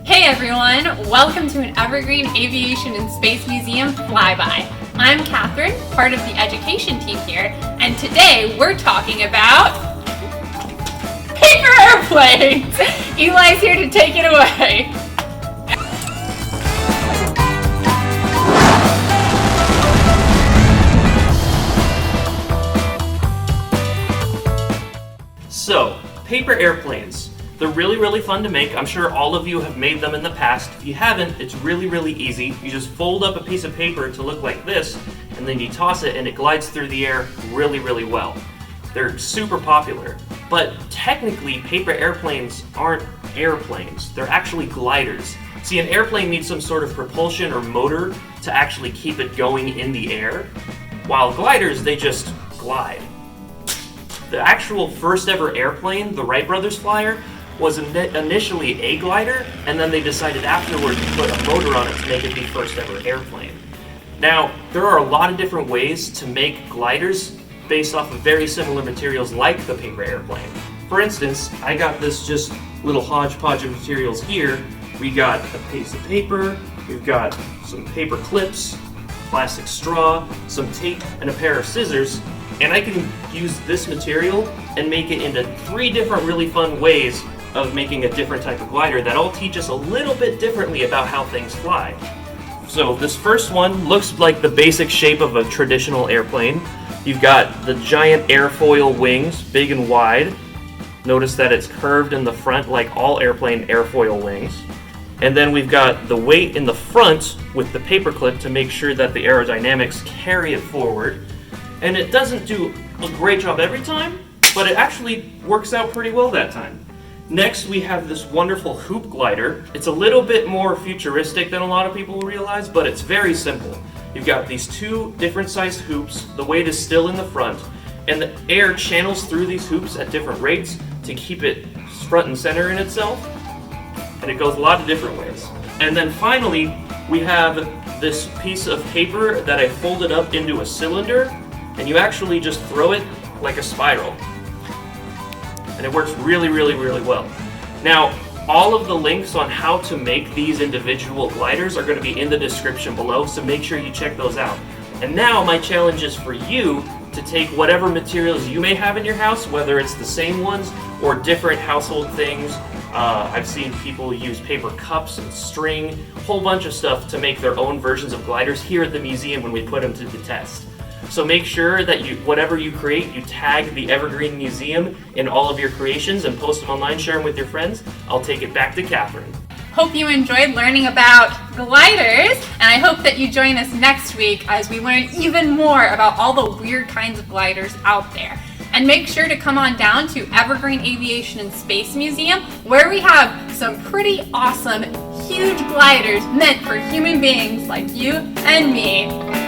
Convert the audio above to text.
Hey everyone, welcome to an Evergreen Aviation and Space Museum flyby. I'm Catherine, part of the education team here, and today we're talking about paper airplanes. Eli's here to take it away. So, paper airplanes. They're really fun to make. I'm sure all of you have made them in the past. If you haven't, it's really easy. You just fold up a piece of paper to look like this, and then you toss it and it glides through the air really well. They're super popular. But technically, paper airplanes aren't airplanes. They're actually gliders. See, an airplane needs some sort of propulsion or motor to actually keep it going in the air, while gliders, they just glide. The actual first ever airplane, the Wright brothers flyer, was initially a glider, and then they decided afterward to put a motor on it to make it the first ever airplane. Now, there are a lot of different ways to make gliders based off of very similar materials like the paper airplane. For instance, I got this just little hodgepodge of materials here. We got a piece of paper, we've got some paper clips, plastic straw, some tape, and a pair of scissors, and I can use this material and make it into 3 different really fun ways of making a different type of glider that all teach us a little bit differently about how things fly. So this first one looks like the basic shape of a traditional airplane. You've got the giant airfoil wings, big and wide. Notice that it's curved in the front like all airplane airfoil wings. And then we've got the weight in the front with the paper clip to make sure that the aerodynamics carry it forward. And it doesn't do a great job every time, but it actually works out pretty well that time. Next, we have this wonderful hoop glider. It's a little bit more futuristic than a lot of people realize, but it's very simple. You've got these 2 different sized hoops, the weight is still in the front, and the air channels through these hoops at different rates to keep it front and center in itself, and it goes a lot of different ways. And then finally, we have this piece of paper that I folded up into a cylinder, and you actually just throw it like a spiral. And it works really well. Now, all of the links on how to make these individual gliders are going to be in the description below, so make sure you check those out. And now my challenge is for you to take whatever materials you may have in your house, whether it's the same ones or different household things. I've seen people use paper cups and string, a whole bunch of stuff to make their own versions of gliders here at the museum when we put them to the test. So make sure that whatever you create, you tag the Evergreen Museum in all of your creations and post them online, share them with your friends. I'll take it back to Catherine. Hope you enjoyed learning about gliders, and I hope that you join us next week as we learn even more about all the weird kinds of gliders out there. And make sure to come on down to Evergreen Aviation and Space Museum, where we have some pretty awesome, huge gliders meant for human beings like you and me.